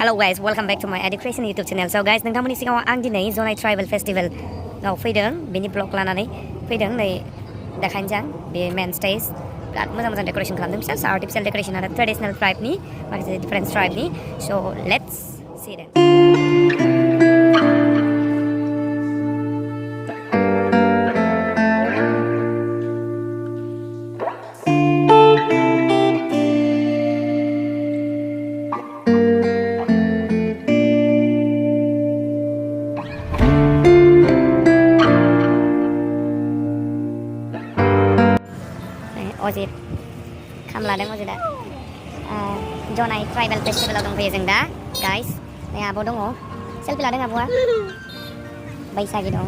Hello guys, welcome back to my education YouTube channel. So guys, नोंथांमोननि सिगाङाव आं दिनै Jonai ट्राइबल फेस्टिवल आव फैदों बेनि ब्लग लानानै फैदों नै देखायनोसै आं बे मेन स्टेज बिराद मोजां डेकोरेशन खालामदों फिसा आर्टिफिशियल डेकोरेशन आरो ट्रेडिशनल ट्राइबनि माखासे डिफरेंट ट्राइबनि सो लेट्स सी देम अजित खाम लादों अजितआ Jonai ट्राइबल फेस्टिवलाव दंफैयो जों दा गाइस नै आब' दङ सेल्फि लादों आब'आ बैसागि दं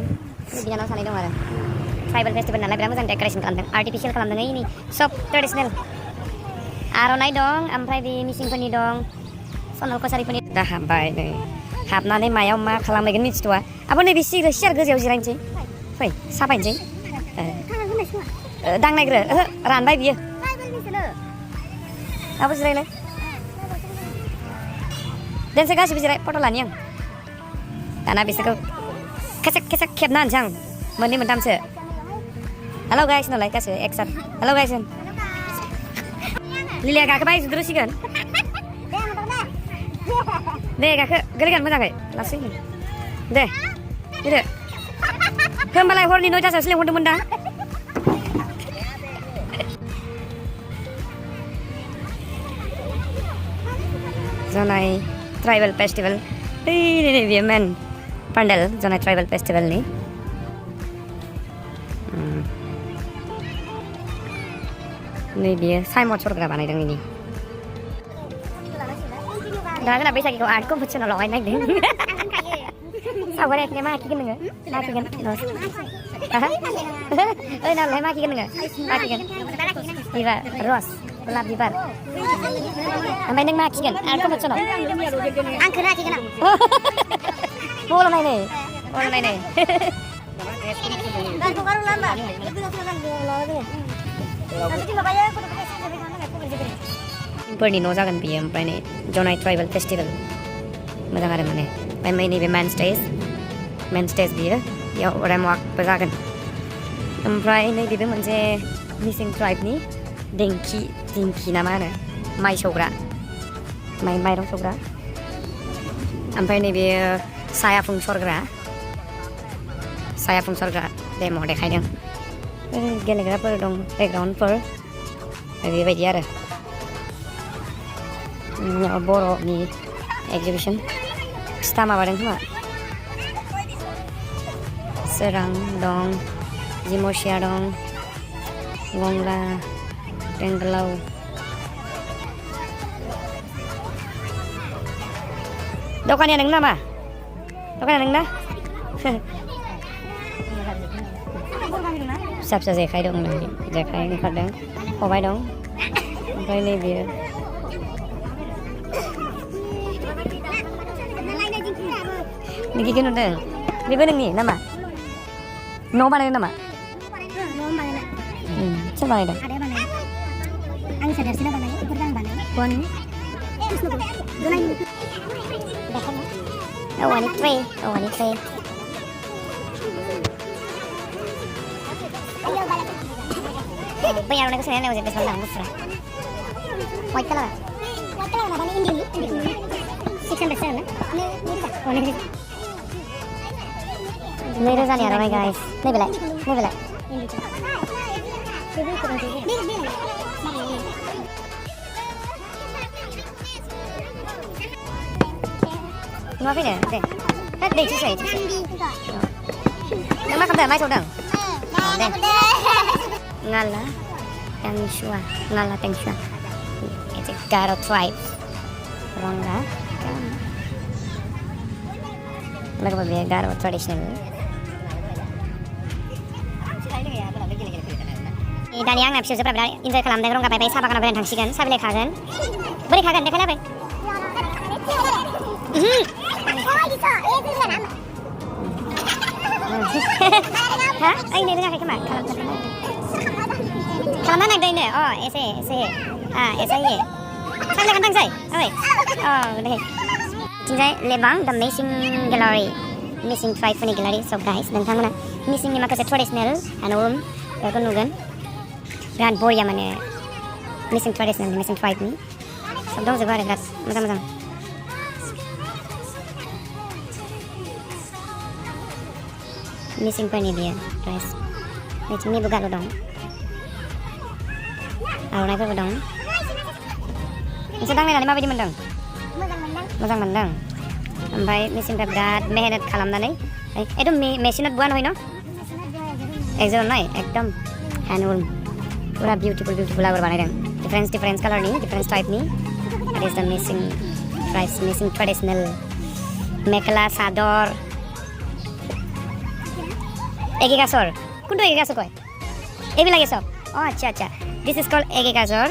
बिनानाव सानै दं आरो ट्राइबल फेस्टिवल नालाय बिराद मोजां डेकोरेशन खालामदों आर्टिफिशियल खालामदों ओइनि सब ट्रेडिशनेल आर'नाइ दं ओमफ्राय बे मिसिंफोरनि दं सनल कसारिफोरनि दा हाबबाय नै हाबनानै मायाव मा खालामहैगोन मिथिथ'आ आब' नैबे सियार गोजौआव जिरायनोसै फै साफायनोसै दांनायग्रो रानबाय बियो आबो जिरायलाय दोनसै गासिबो जिराय फट' लानि आं दाना बिसोरखौ खेसेक खेबना होनसै आं मोननै मोनथामसो हेलौ गाइस नालाय गासिबो एकसाथ हेलौ गाइस लिलिया गाखोबाय जुद्रुसिगोन दे गाखो गोलैगोन मोजाङै लासै दे फैदो होमबालाय हरनि 9टासोआवसो लेंहरदोंमोन दा Jonai ट्राइबल फेस्टिवल नै बेयो मेन पान्डेल Jonai ट्राइबल फेस्टिवलनि नै बेयो साइमद सरग्रा बानायदों इनि दा जोंना बैसागिखौ आर्ट कम्पिटिसनाव लगायनो नागिरदों सावगारि आखिनाया मा आखिगोन नोङो आखिगोन ओइ नालाय मा आखिगोन नोङो आखिगोन बिबार रस गलाब बिबार ओमफ्राय नों मा आखिगोन आर्ट कम्पिटिसनाव आंखौनो आखिगोन आं मबाइलाव नायनै फोरनि न' जागोन बियो ओमफ्राय नै Jonai ट्राइबल फेस्टिवल मोजां आरो माने ओमफ्राय नैबे मेन स्टेज बियो बेयाव रेमवाकबो जागोन ओमफ्राय नैबेबो मोनसे मिसिं ट्राइबनि दिंखि ना मा होनो माइ सौग्रा माइरं सौग्रा ओमफ्राय नैबे सायाफुं सरग्रा डेम' देखायदों गेलेग्राफोर दं प्लेग्राउन्डफोर बेबायदि आरो बर'नि एक्जिबिसन फिथा माबादों खोमा सोरां दं जिमसिया दं गंला टेंगलाव दखानिया नों नामा दखानिया नोंना फिसा जेखाइ दं जेखाइ ओंखारदों खबाइ दं ओमफ्राय नैबे नोंखौ नुदों बेबो नोंनि नामा न' बानायदों नामा सोर बानायदों आं सादारसिना बानायो बेफोरखौ आं बानायो औवानि ट्रे बै आर'नाइखौ सोनाय नांगौ बेसेबां दाम गुफुरा वाइट कालार माबानि इन्दिनि 600 जागोन ना 9,000नि आर'नाइ गाइस नैबेलाय नुवा फैनो दे दै थुसै नों मा खालामदों माइ सौदों दे ngala tengsua it's a Garo tribe rongga lagu be Garo traditional दानि आंना फिसौजोफ्रा बिराद इन्जय खालामदों रंगा बाय साहा बागानाव बेरायनो थांसिगोन साहा बिलाइ खागोन बोरै खागोन देखायलाबाय हा ओइ नै रोङाखै खोमा खालामना नागिरदों एसे एसे होयो साहा बिलाइ खानो थांसै ओइ दे Tinjai lebang the missing gallery. Missing tribe funny gallery. So guys, nontongan missing ni makasih traditional handloom. Kau nugan. Grand boya mana missing traditional missing tribe ni. Sabdong juga ada guys. Macam-macam. Missing pani dia dress. Ni buka lo dong. Naik ke dong. Sedang ni lima biji mendang. Mogang mendang. Ampai missing berat mehenat kalamna ni. Itu mesinat buan hoy no? Exon nai, ekdom handloom. Pura beautiful agar banai dong. Different color ni, different type ni. That is the missing traditional mekhala sador. Egi kasor. Kuntu egi kasor koi? Ebi lagi sob. Oh acha. This is called egi kasor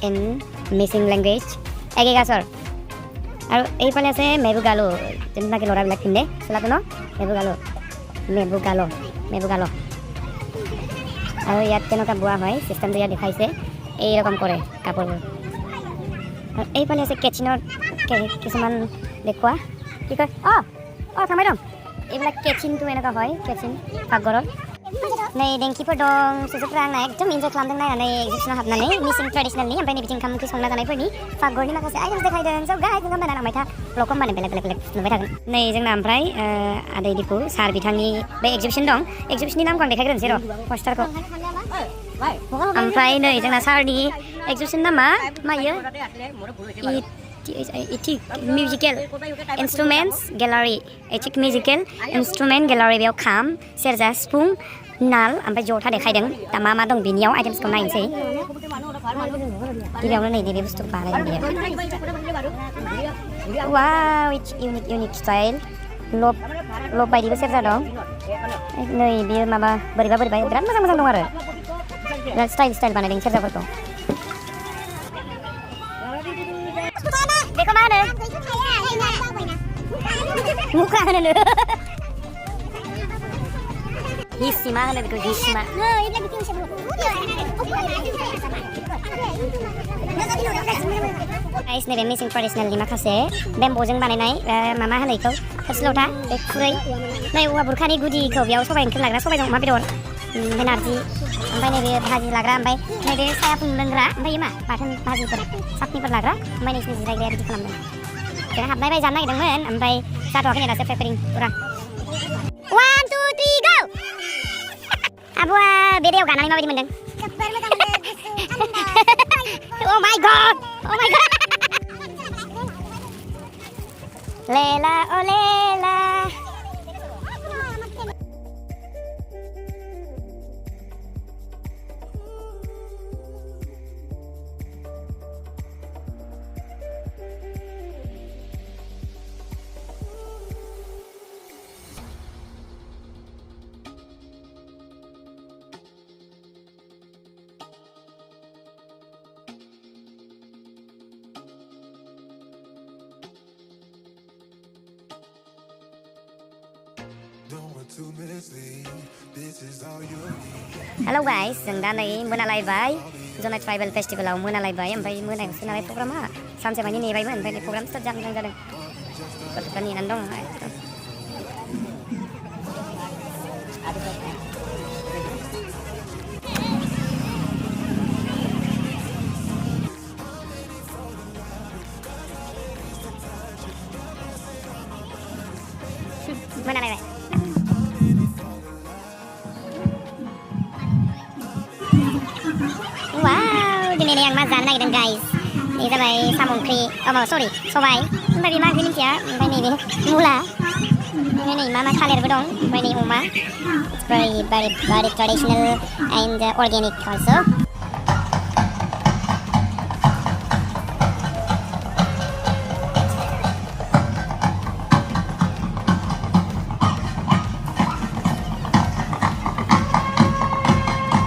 in missing language. Egi kasor. Aru ei pale ase mebu galo. Jenna ke lora bilak pinde. Sela tuno mebu galo. Aru yat tenoka bua hoy. System tu ya dekhaise. Ei rokom kore kapor. এই পালে আছে কেচিনৰ কিছুমান দেখুৱা কি কয় থামাই দম এইবিলাক কেচিনটো এনেকুৱা হয় কেচিন পাকঘৰৰ नै দেংকিफोर दं सुजुफ्रा आंना एकदम इन्जय खालामदों नायनानै एግዚबिसनाव हाबनानै मिसिं ट्रेडिसनेलनि ओमफ्राय नै बिथिं ओंखाम ओंख्रि संना जानायफोरनि पाकघरनि माखासे आइटेम्स देखायदों सब गाइस नोंथां नायना नायबाय था ब्लग माने बेलेग नुबाय थागोन नै जोंना ओमफ्राय आदै दिपु सार बिथांनि बे एግዚबिसन दं एግዚबिसननि नामखौ आं देखायग्रोनोसै र' पस्टारखौ ओमफ्राय नै जोंना सारनि एግዚबिसन नामा मायो Etik musical instruments gallery etik musical instrument gallery बेयाव खाम सेरजा सिफुं नाल ओमफ्राय जथा देखायदों दा मा दं बिनियाव आइटेम्सखौ नायनोसै गिबियावनो नै बे बुस्थुखौ बानायदों बेयो वाव इट्स unique style लब बायदिबो सेरजा दं नै बेयो माबा बोरैबा बिराद मोजां दं आरो बिराद स्टाइल बानायदों सेरजाफोरखौ बेखौ मा होनो मुखा होनो हिसिमा होनो बेखौ हिसिमा गाइस नैबे मिसिं ट्रेडिसनेलनि माखासे बेम्ब'जों बानायनाय मा होनो बेखौ थोरसि लथा बे खुरै नै औवा बुरखानि गुदिखौ बेयाव सबाइ ओंख्रि लाग्रा सबाइजों अमा बेदर ओमफ्राय नारजि ओमफ्राय नैबे भाजि लाग्रा ओमफ्राय नैबे साया फुं लोंग्रा ओमफ्राय मा बाथोन भाजिफोर सातनिफोर लाग्रा ओमफ्य नैसिनि जिरायग्राया बिदि खालामदों जों हाबनाय बाय जानो नागिरदोंमोन ओमफ्राय जाथ'वाखै दासो प्रेपारिं पुरा 1 2 3 गो आब'आ बे दैयाव गानानै माबायदि मोनदों Oh my god Lela oh lela Hello guys, जों दा नै मोनालायबाय जनाय ट्राइबेल फेस्टिभेलाव मोनालायबाय ओमफ्राय मोनायावसो नालाय प्रग्रामा सानसे मानि नेबायमोन ओमफ्राय प्रग्राम स्टार्ट जादों गथ'फ्रा नेनानै दं मोनालायबाय Wow, दिनै नै आं मा जानो नागिरदों गाइस नै जाबाय साम' ओंख्रि सबाइ ओमफ्राय बे मा ओंख्रि मिन्थिया ओमफ्राय नैबे मुला ओमफ्राय नै मा थालिरबो दं ओमफ्राय नै अमा It's very traditional and organic also